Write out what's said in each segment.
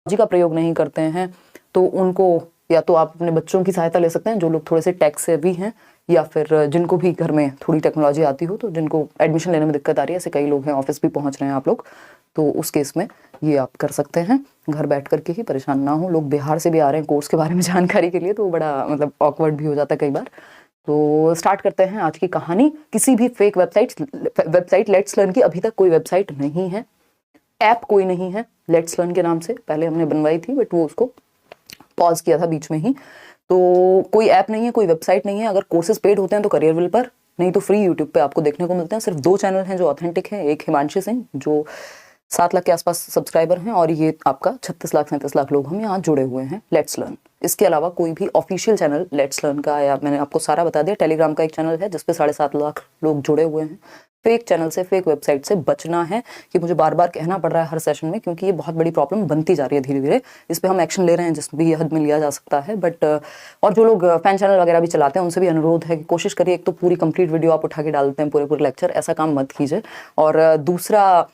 जी का प्रयोग नहीं करते हैं तो उनको या तो आप अपने बच्चों की सहायता ले सकते हैं जो लोग थोड़े से टेक सेवी हैं, या फिर जिनको भी घर में थोड़ी टेक्नोलॉजी आती हो, तो जिनको एडमिशन लेने में दिक्कत आ रही है, ऐसे कई लोग हैं, ऑफिस भी पहुंच रहे हैं आप लोग, तो उस केस में ये आप कर सकते हैं। घर बैठ करके ही, परेशान ना हो। लोग बिहार से भी आ रहे हैं कोर्स के बारे में जानकारी के लिए, तो बड़ा मतलब ऑकवर्ड भी हो जाता है कई बार। तो स्टार्ट करते हैं आज की कहानी। किसी भी फेक वेबसाइट लेट्स लर्न की अभी तक कोई वेबसाइट नहीं है, ऐप कोई नहीं है लेट्स लर्न के नाम से। पहले हमने बनवाई थी बट वो उसको पॉज किया था बीच में ही। तो कोई ऐप नहीं है, कोई वेबसाइट नहीं है। अगर कोर्सेज पेड होते हैं तो करियरविल पर, नहीं तो फ्री यूट्यूब पे आपको देखने को मिलते हैं। सिर्फ 2 चैनल हैं जो ऑथेंटिक हैं। एक हिमांशी सिंह जो 7 लाख के आसपास सब्सक्राइबर हैं, और ये आपका 36 लाख 37 लाख लोग हम यहाँ जुड़े हुए हैं लेट्स लर्न। इसके अलावा कोई भी ऑफिशियल चैनल लेट्स लर्न का, या मैंने आपको सारा बता दिया, टेलीग्राम का एक चैनल है जिसपे 7.5 लाख लोग जुड़े हुए हैं। फेक चैनल से, फेक वेबसाइट से बचना है, कि मुझे बार बार कहना पड़ रहा है हर सेशन में, क्योंकि ये बहुत बड़ी प्रॉब्लम बनती जा रही है धीरे धीरे। इस पे हम एक्शन ले रहे हैं जिस भी हद में लिया जा सकता है, बट और जो लोग फैन चैनल वगैरह भी चलाते हैं उनसे भी अनुरोध है कि कोशिश करिए, एक तो पूरी कंप्लीट वीडियो आप उठा के डालते हैं, पूरे लेक्चर, ऐसा काम मत कीजिए। और दूसरा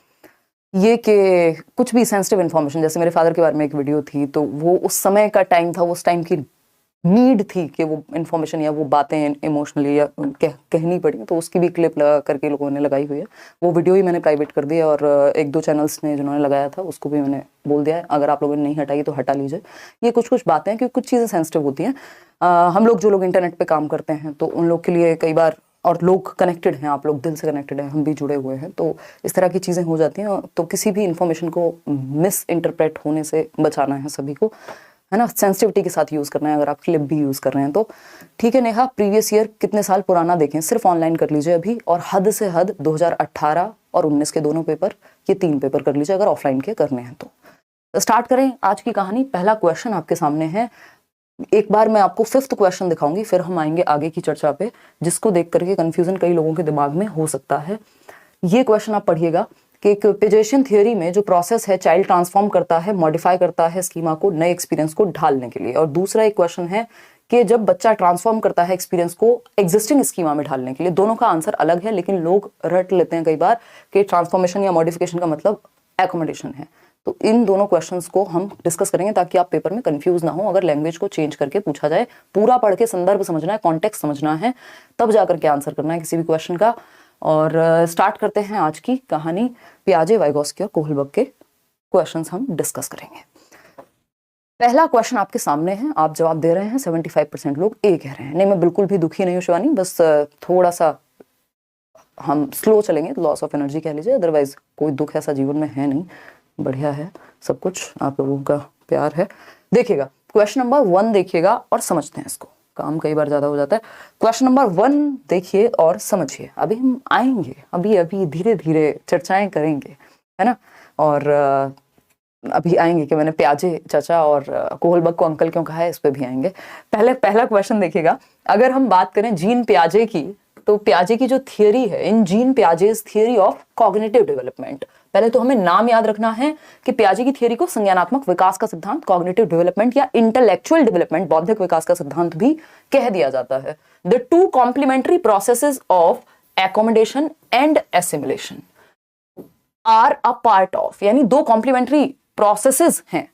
ये कि कुछ भी सेंसिटिव इन्फॉर्मेशन, जैसे मेरे फादर के बारे में एक वीडियो थी, तो वो उस समय का टाइम था, उस टाइम की नीड थी कि वो इन्फॉर्मेशन या वो बातें इमोशनली या कहनी पड़ी, तो उसकी भी क्लिप लगा करके लोगों ने लगाई हुई है। वो वीडियो ही मैंने प्राइवेट कर दी है, और 1-2 चैनल्स ने जिन्होंने लगाया था उसको भी मैंने बोल दिया है, अगर आप लोगों ने नहीं हटाई तो हटा लीजिए। ये कुछ बातें हैं, क्योंकि कुछ चीज़ें सेंसिटिव होती हैं। हम लोग जो लोग इंटरनेट पर काम करते हैं तो उन लोग के लिए कई बार, और लोग कनेक्टेड हैं, आप लोग दिल से कनेक्टेड हैं, हम भी जुड़े हुए हैं, तो इस तरह की चीज़ें हो जाती हैं। तो किसी भी इन्फॉर्मेशन को मिस इंटरप्रेट होने से बचाना है सभी को, है ना। सेंसिटिविटी के साथ यूज़ करना है। अगर आप क्लिप भी यूज़ कर रहे हैं तो ठीक है। नेहा, प्रीवियस ईयर कितने साल पुराना देखें, सिर्फ ऑनलाइन कर लीजिए अभी, और हद से हद 2018 और 19 के दोनों पेपर, ये 3 पेपर कर लीजिए अगर ऑफलाइन के करने हैं तो। स्टार्ट करें आज की कहानी। पहला क्वेश्चन आपके सामने है। एक बार मैं आपको 5th क्वेश्चन दिखाऊंगी, फिर हम आएंगे आगे की चर्चा पे, जिसको देख करके कंफ्यूजन कई लोगों के दिमाग में हो सकता है। ये क्वेश्चन आप पढ़िएगा कि एक पिजेशियन थियोरी में जो प्रोसेस है, चाइल्ड ट्रांसफॉर्म करता है, मॉडिफाई करता है स्कीमा को नए एक्सपीरियंस को ढालने के लिए। और दूसरा एक क्वेश्चन है कि जब बच्चा ट्रांसफॉर्म करता है एक्सपीरियंस को एग्जिस्टिंग स्कीमा में ढालने के लिए। दोनों का आंसर अलग है, लेकिन लोग रट लेते हैं कई बार कि ट्रांसफॉर्मेशन या मॉडिफिकेशन का मतलब एकोमोडेशन है। तो इन दोनों क्वेश्चंस को हम डिस्कस करेंगे ताकि आप पेपर में कंफ्यूज ना हो। अगर लैंग्वेज को चेंज करके पूछा जाए, पूरा पढ़ के संदर्भ समझना है, कॉन्टेक्स्ट समझना है, तब जाकर के आंसर करना है किसी भी क्वेश्चन का। और स्टार्ट करते हैं आज की कहानी। पियाजे, वाइगोस्की और कोहलबर्ग के क्वेश्चंस हम डिस्कस करेंगे। पहला क्वेश्चन आपके सामने है, आप जवाब दे रहे हैं। 75% लोग ए कह रहे हैं। नहीं, मैं बिल्कुल भी दुखी नहीं हूँ शिवानी, बस थोड़ा सा हम स्लो चलेंगे, लॉस ऑफ एनर्जी कह लीजिए, अदरवाइज कोई दुख ऐसा जीवन में है नहीं, बढ़िया है सब कुछ, आप लोगों का प्यार है। देखिएगा क्वेश्चन नंबर 1 देखिएगा और समझते हैं इसको, काम कई बार ज्यादा हो जाता है। क्वेश्चन नंबर 1 देखिए और समझिए। अभी हम आएंगे, अभी धीरे धीरे चर्चाएं करेंगे, है ना। और अभी आएंगे कि मैंने पियाजे चाचा और कोहलबर्ग को अंकल क्यों कहा है, इस पे भी आएंगे। पहला क्वेश्चन देखिएगा। अगर हम बात करें जीन पियाजे की, तो पियाजे की जो थियरी है, in Jean Piaget's theory of cognitive development, पहले तो हमें नाम याद रखना है कि पियाजे की थियरी को संज्ञानात्मक विकास का सिद्धांत, कॉग्निटिव डेवलपमेंट या इंटेलेक्चुअल डेवलपमेंट, बौद्धिक विकास का सिद्धांत भी कह दिया जाता है। The 2 complementary processes of accommodation and assimilation are a part of, यानी 2 कॉम्प्लीमेंट्री प्रोसेसेस हैं,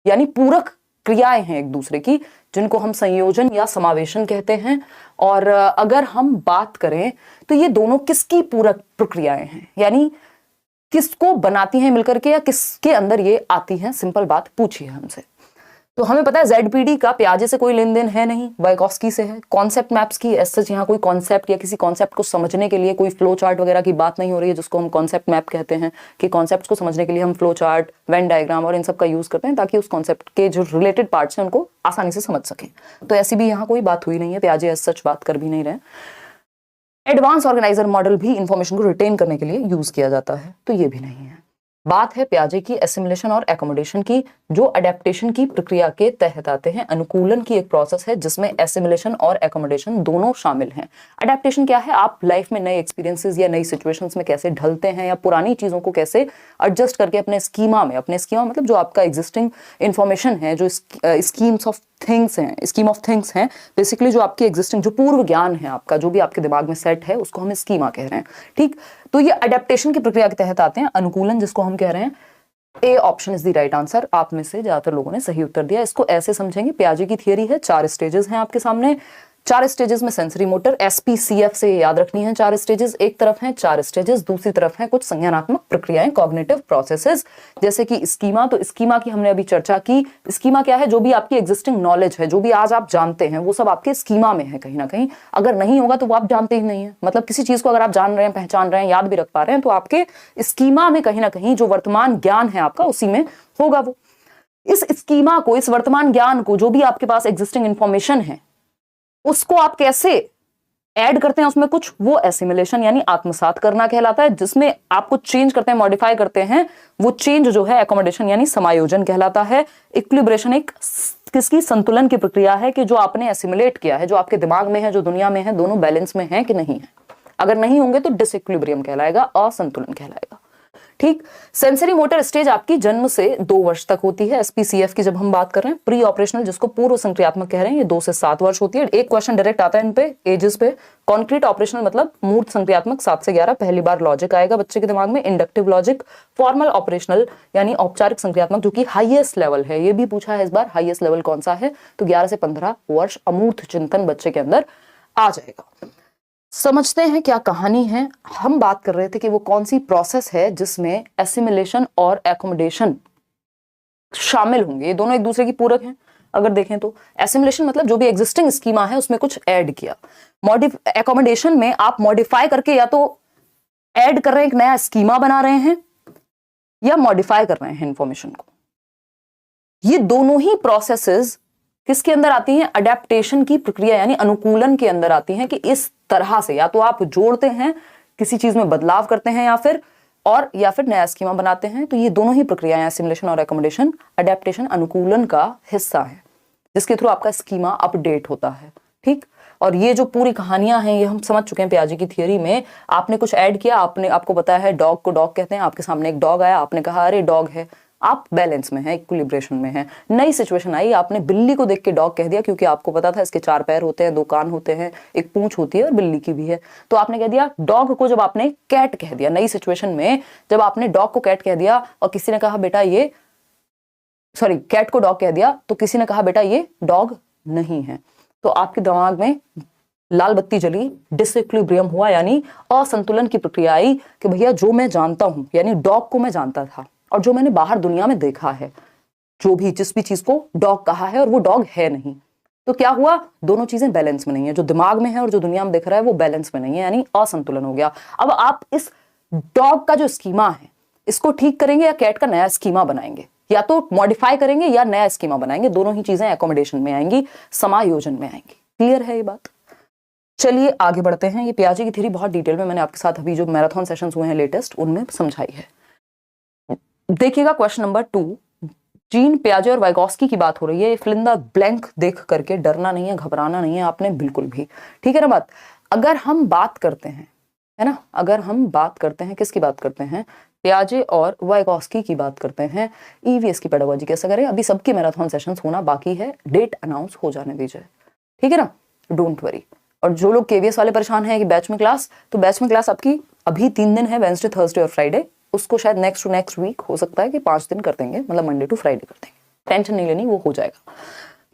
यानी पूरक क्रियाएं हैं एक दूसरे की, जिनको हम संयोजन या समावेशन कहते हैं। और अगर हम बात करें तो ये दोनों किसकी पूरक प्रक्रियाएं हैं, यानी किसको बनाती हैं मिलकर के, या किसके अंदर ये आती हैं। सिंपल बात पूछिए हमसे। तो हमें पता है ZPD का पियाजे से कोई लेन देन है नहीं, वाइगोस्की से है। कॉन्सेप्ट मैप्स की ऐसे यहाँ कोई कॉन्सेप्ट या किसी कॉन्सेप्ट को समझने के लिए कोई फ्लो चार्ट वगैरह की बात नहीं हो रही है, जिसको हम कॉन्सेप्ट मैप कहते हैं, कि कॉन्सेप्ट को समझने के लिए हम फ्लो चार्ट, वेन डायग्राम और इन सब का यूज करते हैं, ताकि उस कॉन्सेप्ट के जो रिलेटेड पार्ट्स हैं उनको आसानी से समझ सकें। तो ऐसी भी यहाँ कोई बात हुई नहीं है, पियाजे ऐसा सच बात कर भी नहीं रहे। एडवांस ऑर्गेनाइजर मॉडल भी इंफॉर्मेशन को रिटेन करने के लिए यूज किया जाता है, तो ये भी नहीं है। बात है पियाजे की एसिमिलेशन और एकोमोडेशन की, जो अडेप्टेशन की प्रक्रिया के तहत आते हैं। अनुकूलन की एक प्रोसेस है जिसमें एसिमिलेशन और एकोमोडेशन दोनों शामिल हैं। अडेप्टेशन क्या है? आप लाइफ में नए एक्सपीरियंसेस या नई सिचुएशंस में कैसे ढलते हैं, या पुरानी चीजों को कैसे एडजस्ट करके अपने स्कीमा मतलब जो आपका एग्जिस्टिंग इंफॉर्मेशन है, जो स्कीम ऑफ थिंग्स हैं, बेसिकली जो आपकी एग्जिस्टिंग जो पूर्व ज्ञान है आपका, जो भी आपके दिमाग में सेट है, उसको हम स्कीमा कह रहे हैं। ठीक, तो ये अडेप्टेशन की प्रक्रिया के तहत आते हैं। अनुकूलन जिसको हम कह रहे हैं, A option is the right answer. आप में से ज्यादातर लोगों ने सही उत्तर दिया। इसको ऐसे समझेंगे, पियाजे की थियरी है, 4 स्टेजेस हैं आपके सामने। 4 स्टेजेस में सेंसरी मोटर, SPCF से याद रखनी है 4 स्टेजेस। एक तरफ हैं 4 स्टेजेस, दूसरी तरफ हैं कुछ संज्ञानात्मक प्रक्रियाएं, कॉग्निटिव प्रोसेसेस, जैसे कि स्कीमा। तो स्कीमा की हमने अभी चर्चा की। स्कीमा क्या है? जो भी आपकी एग्जिस्टिंग नॉलेज है, जो भी आज आप जानते हैं, वो सब आपके स्कीमा में है कहीं ना कहीं। अगर नहीं होगा तो वो आप जानते ही नहीं है। मतलब किसी चीज को अगर आप जान रहे हैं, पहचान रहे हैं, याद भी रख पा रहे हैं, तो आपके स्कीमा में कहीं ना कहीं जो वर्तमान ज्ञान है आपका, उसी में होगा वो। इस स्कीमा को, इस वर्तमान ज्ञान को, जो भी आपके पास एग्जिस्टिंग इंफॉर्मेशन है, उसको आप कैसे ऐड करते हैं उसमें कुछ, वो एसिमिलेशन यानी आत्मसात करना कहलाता है। जिसमें आप कुछ चेंज करते हैं, मॉडिफाई करते हैं, वो चेंज जो है एकोमोडेशन यानी समायोजन कहलाता है। इक्विलिब्रेशन एक किसकी? संतुलन की प्रक्रिया है कि जो आपने एसिमिलेट किया है, जो आपके दिमाग में है, जो दुनिया में है, दोनों बैलेंस में है कि नहीं है। अगर नहीं होंगे तो डिसइक्विलिब्रियम कहलाएगा, असंतुलन कहलाएगा। ठीक। सेंसरी मोटर स्टेज आपकी जन्म से 2 वर्ष तक होती है। SPCF की जब हम बात कर रहे हैं, प्री ऑपरेशनल जिसको पूर्व संक्रियात्मक कह रहे हैं, ये 2 से 7 वर्ष होती है। एक क्वेश्चन डायरेक्ट आता है इन पे एजेस पे। कॉन्क्रीट ऑपरेशनल मतलब मूर्त संक्रियात्मक 7 से 11, पहली बार लॉजिक आएगा बच्चे के दिमाग में, इंडक्टिव लॉजिक। फॉर्मल ऑपरेशनल यानी औपचारिक संक्रियात्मक, जो कि हाईएस्ट लेवल है, ये भी पूछा है इस बार, हाईएस्ट लेवल कौन सा है? तो 11 से 15 वर्ष अमूर्त चिंतन बच्चे के अंदर आ जाएगा। समझते हैं क्या कहानी है। हम बात कर रहे थे कि वो कौन सी प्रोसेस है जिसमें एसिमिलेशन और एकोमोडेशन शामिल होंगे। ये दोनों एक दूसरे की पूरक हैं। अगर देखें तो एसिमिलेशन मतलब जो भी एग्जिस्टिंग स्कीमा है उसमें कुछ ऐड किया। एकोमोडेशन में आप मॉडिफाई करके या तो ऐड कर रहे हैं, एक नया स्कीमा बना रहे हैं, या मॉडिफाई कर रहे हैं इंफॉर्मेशन को। ये दोनों ही प्रोसेसेस किसके अंदर आती हैं? अडेप्टेशन की प्रक्रिया यानी अनुकूलन के अंदर आती हैं। कि इस तरह से या तो आप जोड़ते हैं, किसी चीज में बदलाव करते हैं, या फिर नया स्कीमा बनाते हैं। तो ये दोनों ही प्रक्रियाएं, एसिमिलेशन और एकोमोडेशन, अडेप्टेशन अनुकूलन का हिस्सा है, जिसके थ्रू आपका स्कीमा अपडेट होता है। ठीक। और ये जो पूरी कहानियां हैं, ये हम समझ चुके हैं पियाजे की थियरी में। आपने कुछ ऐड किया, आपको बताया है डॉग को डॉग कहते हैं, आपके सामने एक डॉग आया, आपने कहा अरे डॉग है, आप बैलेंस में है, इक्विलिब्रेशन में है। नई सिचुएशन आई, आपने बिल्ली को देख के डॉग कह दिया, क्योंकि आपको पता था इसके 4 पैर होते हैं, 2 कान होते हैं, एक पूंछ होती है, और बिल्ली की भी है। तो आपने कह दिया डॉग को। जब आपने कैट कह दिया नई सिचुएशन में, जब आपने डॉग को कैट कह दिया और किसी ने कहा बेटा ये, सॉरी, कैट को डॉग कह दिया, तो किसी ने कहा बेटा ये डॉग नहीं है, तो आपके दिमाग में लाल बत्ती जली, डिसइक्विलिब्रियम हुआ, यानी असंतुलन की प्रक्रिया आई कि भैया जो मैं जानता हूं, यानी डॉग को मैं जानता था, और जो मैंने बाहर दुनिया में देखा है, जिस भी चीज को डॉग कहा है, और वो डॉग है नहीं, तो क्या हुआ? दोनों चीजें बैलेंस में नहीं है। जो दिमाग में है और जो दुनिया में दिख रहा है वो बैलेंस में नहीं है, यानी असंतुलन हो गया। अब आप इस डॉग का जो स्कीमा है, इसको ठीक करेंगे या कैट का नया स्कीमा बनाएंगे, या तो मॉडिफाई करेंगे या नया स्कीमा बनाएंगे। दोनों ही चीजें एकोमोडेशन में आएंगी, समायोजन में आएंगी। क्लियर है ये बात? चलिए आगे बढ़ते हैं। ये पियाजे की थ्योरी बहुत डिटेल में मैंने आपके साथ अभी जो मैराथन सेशंस हुए हैं लेटेस्ट, उनमें समझाई है। देखिएगा क्वेश्चन नंबर 2, जीन पियाजे और वाइगोस्की की बात हो रही है। ये फिल इन द ब्लैंक देख करके डरना नहीं है, घबराना नहीं है आपने बिल्कुल भी। ठीक है ना बात? अगर हम बात करते हैं, है ना, अगर हम बात करते हैं, किसकी बात करते हैं? पियाजे और वाइगोस्की की बात करते हैं। ईवीएस की पेडागोजी कैसे करें? अभी सबके मैराथन सेशंस होना बाकी है, डेट अनाउंस हो जाने दीजिए, ठीक है ना, डोंट वरी। और जो लोग केवीएस वाले परेशान हैं कि बैच में क्लास, तो बैच में क्लास आपकी अभी 3 दिन है, वेडनेसडे, थर्सडे और फ्राइडे। उसको शायद नेक्स्ट टू नेक्स्ट वीक हो सकता है कि 5 दिन कर देंगे, मतलब मंडे टू फ्राइडे कर देंगे, टेंशन नहीं लेनी, वो हो जाएगा।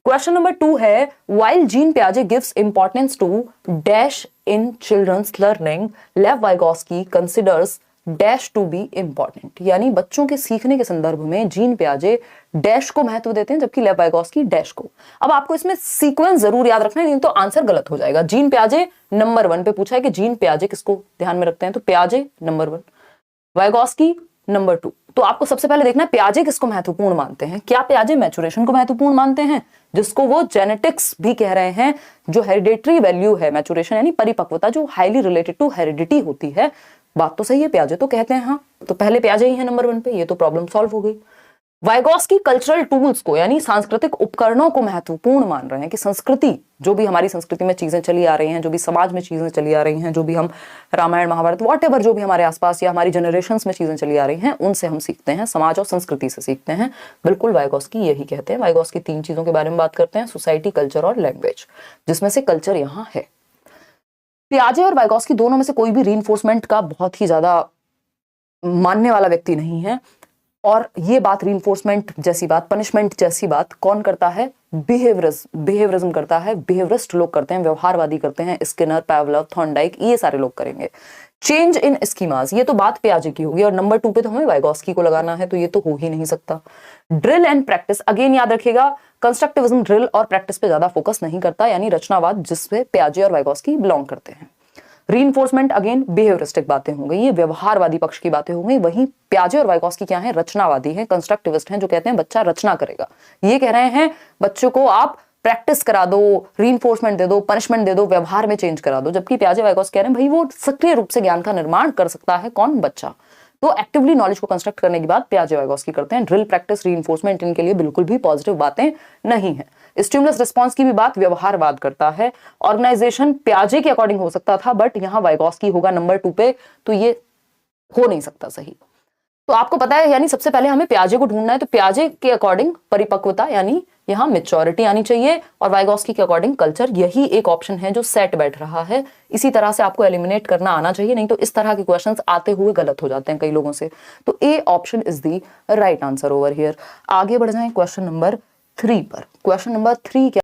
क्वेश्चन नंबर 2 है, व्हाइल जीन पियाजे gives importance to dash in children's learning, Lev Vygotsky considers dash to be important. यानी बच्चों के सीखने के संदर्भ में जीन पियाजे डैश को महत्व देते हैं, जबकि लेव वाइगोस्की डैश को। अब आपको इसमें सीक्वेंस जरूर याद रखना है, नहीं तो आंसर गलत हो जाएगा। जीन पियाजे नंबर 1 पे पूछा है कि जीन पियाजे किसको ध्यान में रखते हैं, तो पियाजे नंबर 1, वाइगोस्की नंबर 2। तो आपको सबसे पहले देखना है पियाजे किसको महत्वपूर्ण मानते हैं। क्या पियाजे मैचुरेशन को महत्वपूर्ण मानते हैं, जिसको वो जेनेटिक्स भी कह रहे हैं, जो हेरिडेटरी वैल्यू है मैचुरेशन यानी परिपक्वता, जो हाईली रिलेटेड टू हेरिडिटी होती है। बात तो सही है, पियाजे तो कहते हैं, हाँ, तो पहले पियाजे ही है नंबर 1 पे, ये तो प्रॉब्लम सॉल्व हो गई। वाइगोस्की कल्चरल टूल्स को यानी सांस्कृतिक उपकरणों को महत्वपूर्ण मान रहे हैं, कि संस्कृति, जो भी हमारी संस्कृति में चीजें चली आ रही हैं, जो भी समाज में चीजें चली आ रही हैं, जो भी हम रामायण महाभारत वॉटेवर जो भी हमारे आसपास या हमारी जनरेशंस में चीजें चली आ रही हैं, उनसे हम सीखते हैं, समाज और संस्कृति से सीखते हैं। बिल्कुल वाइगोस्की यही कहते हैं। वाइगोस्की 3 चीजों के बारे में बात करते हैं, सोसाइटी, कल्चर और लैंग्वेज, जिसमें से कल्चर यहाँ है। पियाजे और वाइगोस्की दोनों में से कोई भी रीइंफोर्समेंट का बहुत ही ज्यादा मानने वाला व्यक्ति नहीं है। और ये बात रीइंफोर्समेंट जैसी बात, पनिशमेंट जैसी बात कौन करता है? बिहेवियरिज्म करता है, बिहेवियरिस्ट लोग करते हैं, व्यवहारवादी करते हैं, स्किनर, पावलोव, थॉर्नडाइक, ये सारे लोग करेंगे। चेंज इन स्कीमास, ये तो बात पियाजे की होगी, और नंबर 2 पे तो हमें वाइगोस्की को लगाना है, तो ये तो हो ही नहीं सकता। ड्रिल एंड प्रैक्टिस, अगेन याद रखिएगा कंस्ट्रक्टिविज्म ड्रिल और प्रैक्टिस पे ज्यादा फोकस नहीं करता, यानी रचनावाद जिसपे पियाजे और वाइगोस्की बिलोंग करते हैं। रीइंफोर्समेंट अगेन बिहेवियरिस्टिक बातें हो गई, ये व्यवहारवादी पक्ष की बातें हो गई। वहीं पियाजे और वाइगोस्की क्या है? रचनावादी हैं, कंस्ट्रक्टिविस्ट हैं, जो कहते हैं बच्चा रचना करेगा। ये कह रहे हैं बच्चों को आप प्रैक्टिस करा दो, रीइंफोर्समेंट दे दो, पनिशमेंट दे दो, व्यवहार में चेंज करा दो। जबकि पियाजे वाइगोस्की कह रहे हैं भाई वो सक्रिय रूप से ज्ञान का निर्माण कर सकता है, कौन? बच्चा। तो एक्टिवली नॉलेज को कंस्ट्रक्ट करने की बात पियाजे वाइगोस्की करते हैं। ड्रिल, प्रैक्टिस, रीइंफोर्समेंट इनके लिए बिल्कुल भी पॉजिटिव बातें नहीं है। स्टिमुलस रिस्पांस की भी बात व्यवहारवाद करता है। ऑर्गेनाइजेशन पियाजे के अकॉर्डिंग हो सकता था, बट यहां वाइगोस्की होगा नंबर 2 पे, तो ये हो नहीं सकता सही। तो आपको पता है, यानी सबसे पहले हमें पियाजे को ढूंढना है, तो पियाजे के अकॉर्डिंग परिपक्वता यानी यहां मेच्योरिटी आनी चाहिए, और वाइगोस्की के अकॉर्डिंग कल्चर। यही एक ऑप्शन है जो सेट बैठ रहा है। इसी तरह से आपको एलिमिनेट करना आना चाहिए, नहीं तो इस तरह के क्वेश्चंस आते हुए गलत हो जाते हैं कई लोगों से। तो A option is the right answer over here. आगे बढ़ जाएं क्वेश्चन नंबर 3 पर। क्वेश्चन नंबर 3 क्या